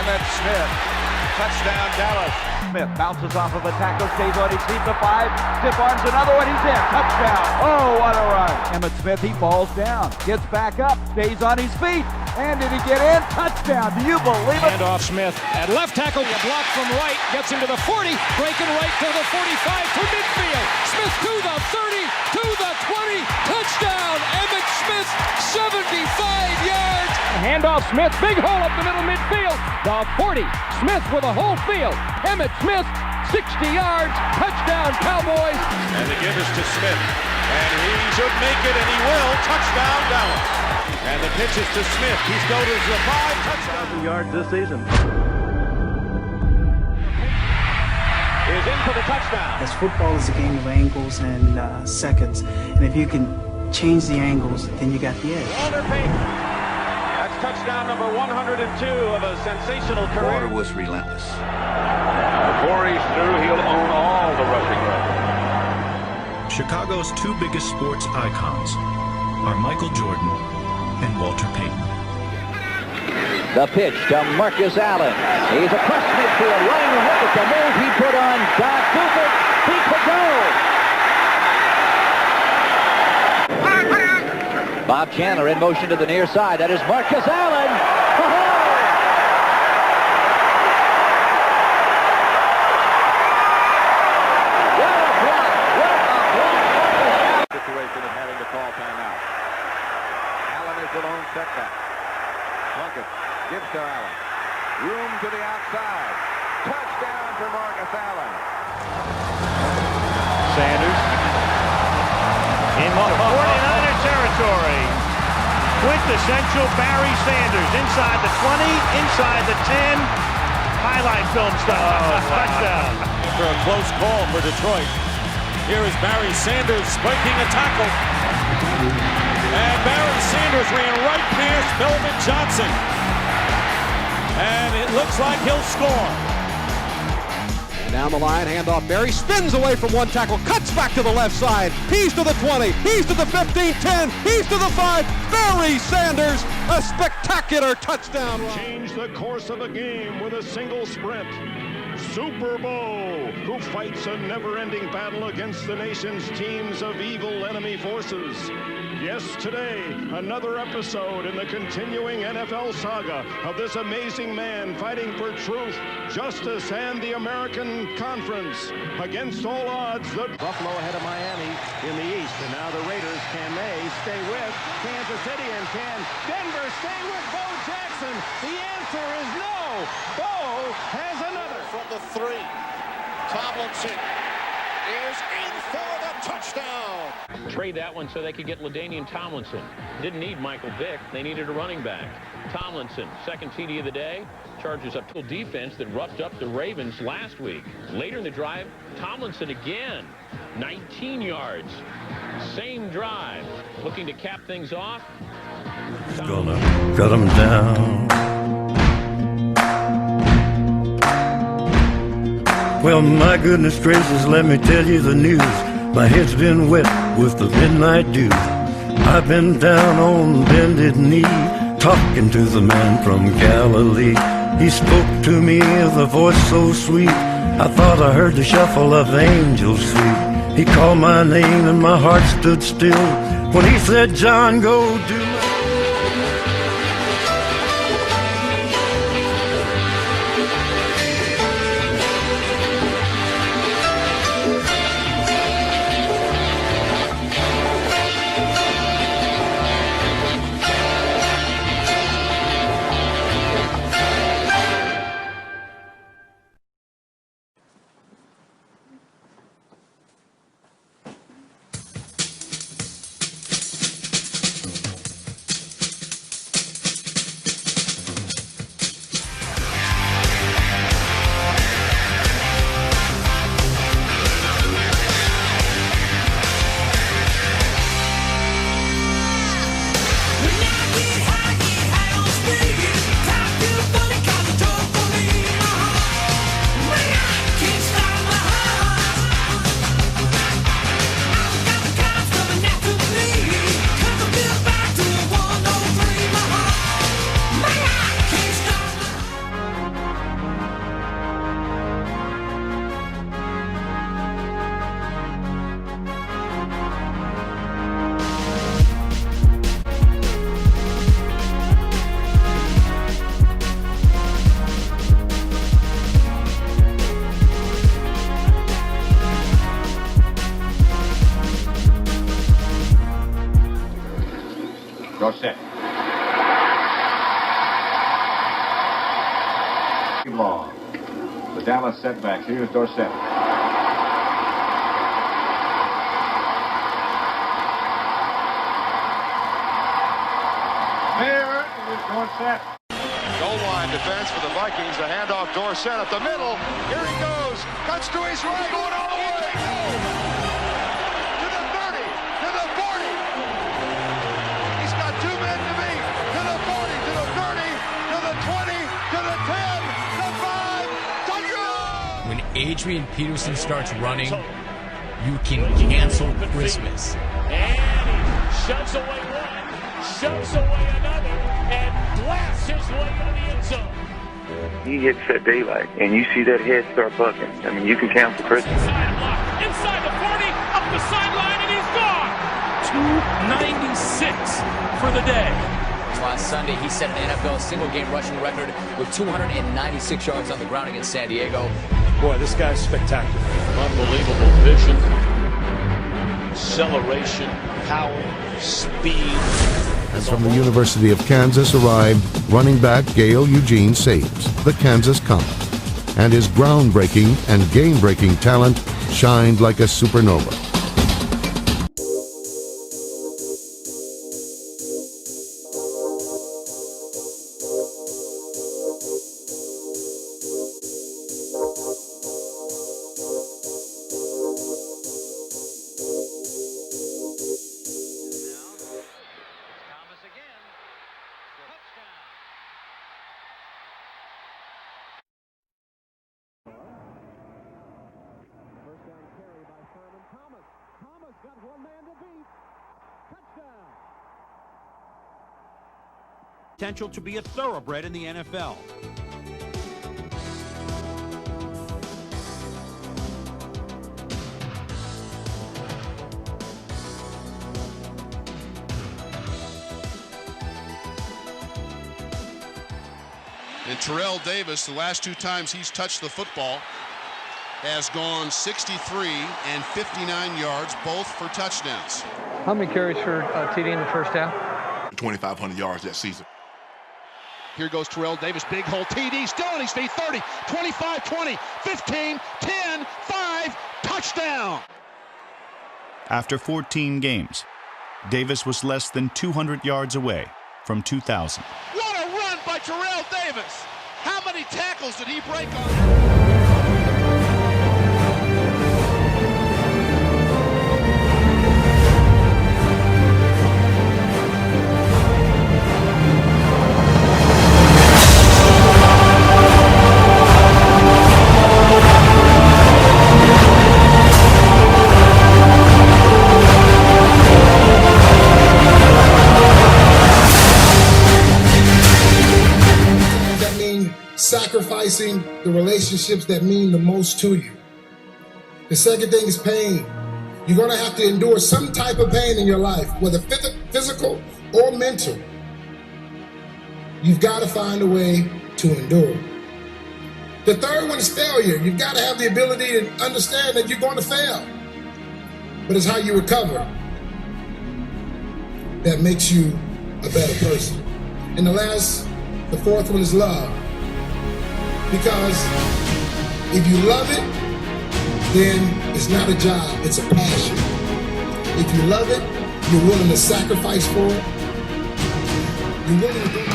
Emmitt Smith. Touchdown, Dallas. Smith bounces off of a tackle, stays on his feet to 5, stiff arms another one, he's in, touchdown. Oh, what a run. Emmitt Smith, he falls down, gets back up, stays on his feet, and did he get in? Touchdown, do you believe it? Hand off Smith at left tackle, a block from right, gets him to the 40, breaking right to the 45 to midfield. Smith to the 30, to the 20, touchdown, Emmitt Smith, 75 yards. Hand off Smith, big hole up the middle midfield, the 40, Smith with a whole field. Emmitt Smith, 60 yards, touchdown Cowboys. And the give is to Smith. And he should make it, and he will. Touchdown, Dallas. And the pitch is to Smith. He's go to the 5, touchdown. Yards this season. Is in for the touchdown. As football is a game of angles and seconds, and if you can change the angles, then you got the edge. Walter Payton. That's touchdown number 102 of a sensational career. Walter was relentless. Before he's through, he'll own all the rushing records. Chicago's two biggest sports icons are Michael Jordan and Walter Payton. The pitch to Marcus Allen. He's across midfield, running ahead with the move he put on Don Cooper. He could go. Bob Chandler in motion to the near side. That is Marcus Allen. Situation of having to call timeout. Allen is the lone setback. Plunkett gives to Allen. Room to the outside. Touchdown for Marcus Allen. Sanders in 49er territory. Quintessential Barry Sanders inside the 20, inside the 10. Highlight film stuff. Touchdown. After a close call for Detroit. Here is Barry Sanders breaking a tackle. And Barry Sanders ran right past Melvin Johnson. And it looks like he'll score. Down the line, handoff. Barry spins away from one tackle, cuts back to the left side. He's to the 20, he's to the 15, 10, he's to the 5. Barry Sanders, a spectacular touchdown run. Change the course of a game with a single sprint. Super Bowl, who fights a never-ending battle against the nation's teams of evil enemy forces. Yes, today, another episode in the continuing NFL saga of this amazing man fighting for truth, justice, and the American Conference. Against all odds, the Buffalo ahead of Miami in the East. And now the Raiders, can they stay with Kansas City, and can Denver stay with Bo Jackson? The answer is no. Bo has another. From the 3, Tomlinson is in for the touchdown. Trade that one so they could get LaDainian Tomlinson. Didn't need Michael Vick. They needed a running back. Tomlinson, second TD of the day. Chargers up to defense that roughed up the Ravens last week. Later in the drive, Tomlinson again. 19 yards. Same drive. Looking to cap things off. Gonna cut them down. Well, my goodness gracious, let me tell you the news. My head's been wet with the midnight dew. I've been down on bended knee, talking to the man from Galilee. He spoke to me with a voice so sweet, I thought I heard the shuffle of angels' feet. He called my name and my heart stood still when he said, John, go do my... Long. The Dallas setbacks. Here's Dorsett. There is Dorsett. Goal line defense for the Vikings. A handoff, Dorsett up the middle. Here he goes. Cuts to his right. Going all the way. To the 30. To the 40. He's got two men to beat. To the 40. To the 30. To the 20. To the 10. To 5. Touchdown! When Adrian Peterson starts running, you can cancel Christmas. And he shoves away one, shoves away another, and blasts his way into the end zone. He hits that daylight, and you see that head start bucking. I mean, you can cancel Christmas. Inside the 40, up the sideline, and he's gone. 296 for the day. Last Sunday, he set an NFL single-game rushing record with 296 yards on the ground against San Diego. Boy, this guy's spectacular. Unbelievable vision, acceleration, power, speed. And from the University of Kansas arrived running back Gail Eugene Saves, the Kansas Comet. And his groundbreaking and game-breaking talent shined like a supernova. Got one man to beat. Touchdown. Potential to be a thoroughbred in the NFL. And Terrell Davis, the last two times he's touched the football, has gone 63 and 59 yards, both for touchdowns. How many carries for TD in the first half? 2,500 yards that season. Here goes Terrell Davis, big hole, TD, still on his feet, 30, 25, 20, 15, 10, 5, touchdown! After 14 games, Davis was less than 200 yards away from 2,000. What a run by Terrell Davis! How many tackles did he break on? Sacrificing the relationships that mean the most to you. The second thing is pain. You're going to have to endure some type of pain in your life, whether physical or mental. You've got to find a way to endure. The third one is failure. You've got to have the ability to understand that you're going to fail. But it's how you recover that makes you a better person. And the fourth one is love. Because if you love it, then it's not a job, it's a passion. If you love it, you're willing to sacrifice for it. You're willing to do it.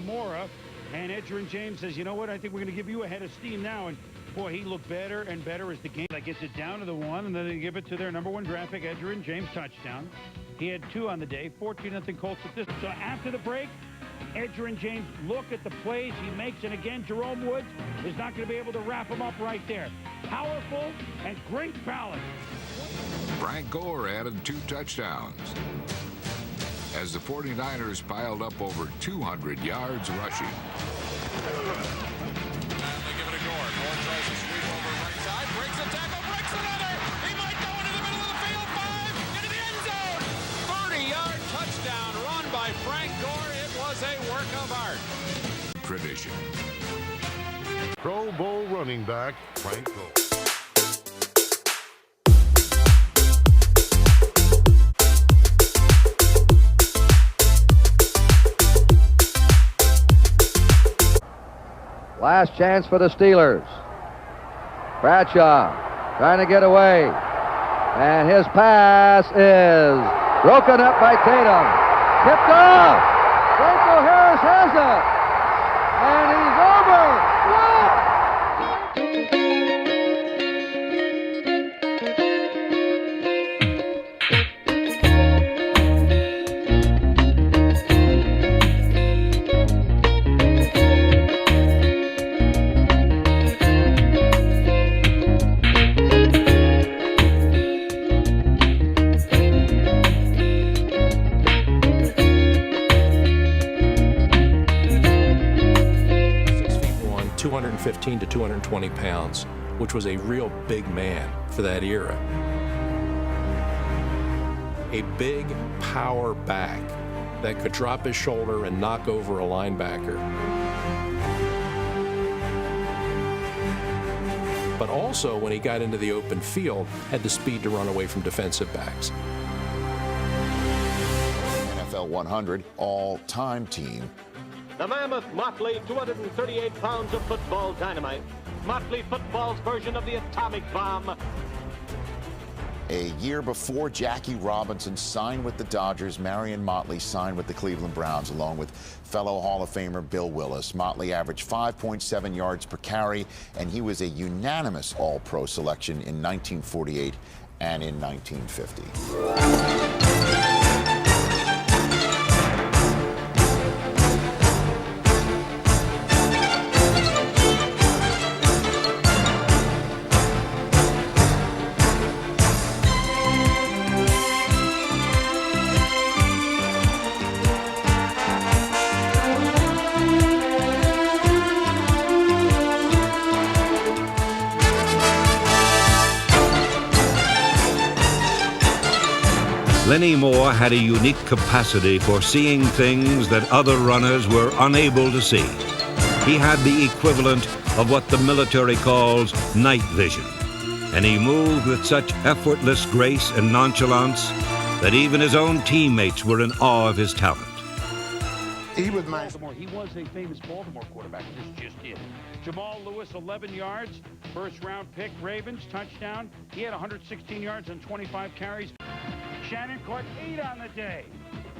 Mora, and Edgerrin James says, you know what, I think we're going to give you a head of steam now. And boy, he looked better and better as the game gets it down to the one, and then they give it to their #1 draft pick, Edgerrin James, touchdown. He had 2 on the day, 14-0 Colts at this. So after the break, Edgerrin James, look at the plays he makes, and again, Jerome Woods is not going to be able to wrap him up right there. Powerful and great balance. Frank Gore added 2 touchdowns as the 49ers piled up over 200 yards rushing. And they give it to Gore. Gore tries to sweep over right side, breaks a tackle, breaks another. He might go into the middle of the field, 5, into the end zone. 30-yard touchdown run by Frank Gore. It was a work of art. Tradition. Pro Bowl running back Frank Gore. Last chance for the Steelers. Bradshaw trying to get away. And his pass is broken up by Tatum. Tipped off. Franco Harris has it. And he's over. to 220 pounds, which was a real big man for that era. A big power back that could drop his shoulder and knock over a linebacker. But also, when he got into the open field, had the speed to run away from defensive backs. NFL 100 all-time team. The mammoth Motley, 238 pounds of football dynamite. Motley football's version of the atomic bomb. A year before Jackie Robinson signed with the Dodgers, Marion Motley signed with the Cleveland Browns, along with fellow Hall of Famer Bill Willis. Motley averaged 5.7 yards per carry, and he was a unanimous All-Pro selection in 1948 and in 1950. Lenny Moore had a unique capacity for seeing things that other runners were unable to see. He had the equivalent of what the military calls night vision, and he moved with such effortless grace and nonchalance that even his own teammates were in awe of his talent. He was a famous Baltimore quarterback. This just in. Jamal Lewis, 11 yards, first-round pick. Ravens, touchdown. He had 116 yards on 25 carries. Shannon caught 8 on the day.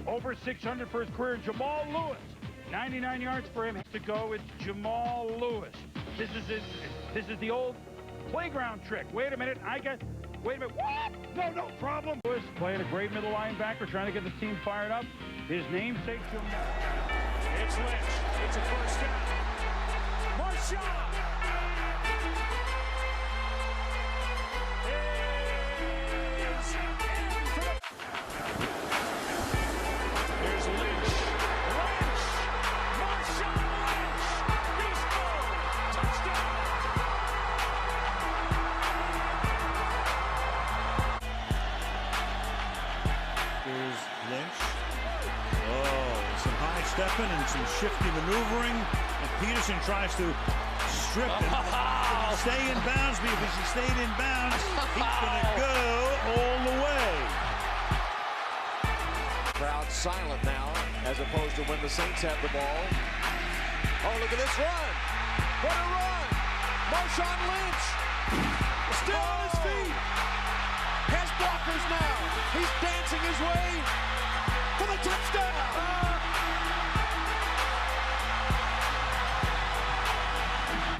Over 600 for his career. Jamal Lewis, 99 yards for him to go. It's Jamal Lewis. This is the old playground trick. Wait a minute. Wait a minute. What? No problem. Lewis playing a great middle linebacker, trying to get the team fired up. His namesake, Jamal. It's Lynch. It's a first down. Marshawn. Here's Lynch. Marshawn Lynch. He scored. Touchdown. Here's Lynch. Some high stepping and some shifty maneuvering, and Peterson tries to strip him. Stay in bounds, because if he stayed in bounds, he's going to go all the way. Crowd silent now, as opposed to when the Saints have the ball. Oh, look at this run! What a run! Marshawn Lynch still on his feet. Has blockers now. He's dancing his way for the touchdown.